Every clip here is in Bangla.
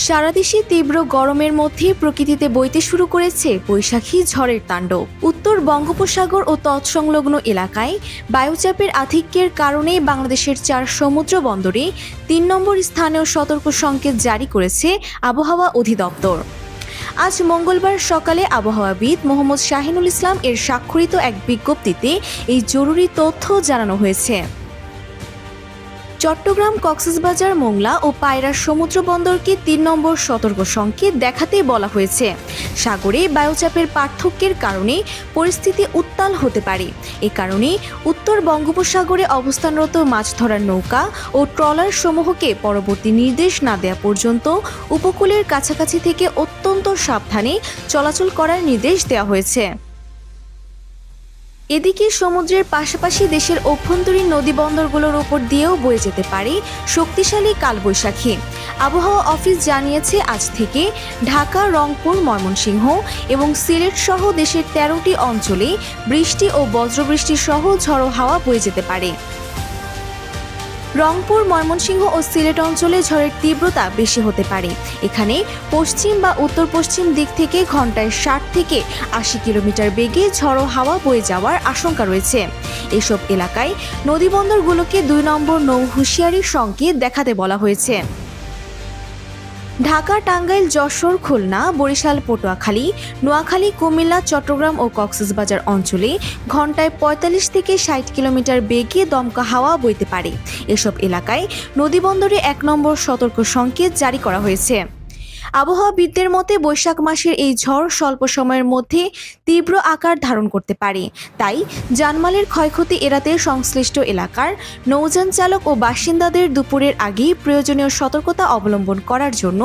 সারা দেশে তীব্র গরমের মধ্যে প্রকৃতিতে বইতে শুরু করেছে বৈশাখী ঝড়ের তাণ্ডব। উত্তর বঙ্গোপসাগর ও তৎসংলগ্ন এলাকায় বায়ুচাপের আধিক্যের কারণে বাংলাদেশের 4 সমুদ্র বন্দরে 3 নম্বর স্থানেও সতর্ক সংকেত জারি করেছে আবহাওয়া অধিদপ্তর। আজ মঙ্গলবার সকালে আবহাওয়াবিদ মোহাম্মদ শাহিনুল ইসলাম এর স্বাক্ষরিত এক বিজ্ঞপ্তিতে এই জরুরি তথ্য জানানো হয়েছে। চট্টগ্রাম, কক্সবাজার, মোংলা ও পায়রা সমুদ্র বন্দরকে 3 নম্বর সতর্ক সংকেত দেখাতে বলা হয়েছে। সাগরে বায়ুচাপের পার্থক্যের কারণে পরিস্থিতি উত্তাল হতে পারে। এ কারণে উত্তর বঙ্গোপসাগরে অবস্থানরত মাছ ধরার নৌকা ও ট্রলার সমূহকে পরবর্তী নির্দেশ না দেওয়া পর্যন্ত উপকূলের কাছাকাছি থেকে অত্যন্ত সাবধানে চলাচল করার নির্দেশ দেওয়া হয়েছে। এদিকে সমুদ্রের পাশাপাশি দেশের অভ্যন্তরীণ নদী বন্দরগুলোর উপর দিয়েও বয়ে যেতে পারে শক্তিশালী কালবৈশাখী। আবহাওয়া অফিস জানিয়েছে, আজ থেকে ঢাকা, রংপুর, ময়মনসিংহ এবং সিলেট সহ দেশের 13টি অঞ্চলে বৃষ্টি ও বজ্রবৃষ্টি সহ ঝড়ো হাওয়া বয়ে যেতে পারে। রংপুর, ময়মনসিংহ ও সিলেট অঞ্চলে ঝড়ের তীব্রতা বেশি হতে পারে। এখানে পশ্চিম বা উত্তর পশ্চিম দিক থেকে ঘন্টায় 60 থেকে 80 কিলোমিটার বেগে ঝড়ো হাওয়া বয়ে যাওয়ার আশঙ্কা রয়েছে। এসব এলাকায় নদীবন্দরগুলোকে 2 নম্বর নৌ হুঁশিয়ারি সংকেত দেখাতে বলা হয়েছে। ঢাকা, টাঙ্গাইল, যশোর, খুলনা, বরিশাল, পটুয়াখালী, নোয়াখালী, কুমিল্লা, চট্টগ্রাম ও কক্সবাজার অঞ্চলে ঘন্টায় 45 থেকে 60 কিলোমিটার বেগে দমকা হাওয়া বইতে পারে। এসব এলাকায় নদীবন্দরে 1 নম্বর সতর্ক সংকেত জারি করা হয়েছে। আবহাওয়াবিদদের মতে, বৈশাখ মাসের এই ঝড় স্বল্প সময়ের মধ্যে তীব্র আকার ধারণ করতে পারে। তাই জানমালের ক্ষয়ক্ষতি এড়াতে সংশ্লিষ্ট এলাকার নৌযান চালক ও বাসিন্দাদের দুপুরের আগেই প্রয়োজনীয় সতর্কতা অবলম্বন করার জন্য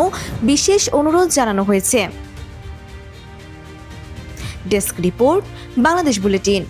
বিশেষ অনুরোধ জানানো হয়েছে। Desk report, Bangladesh bulletin.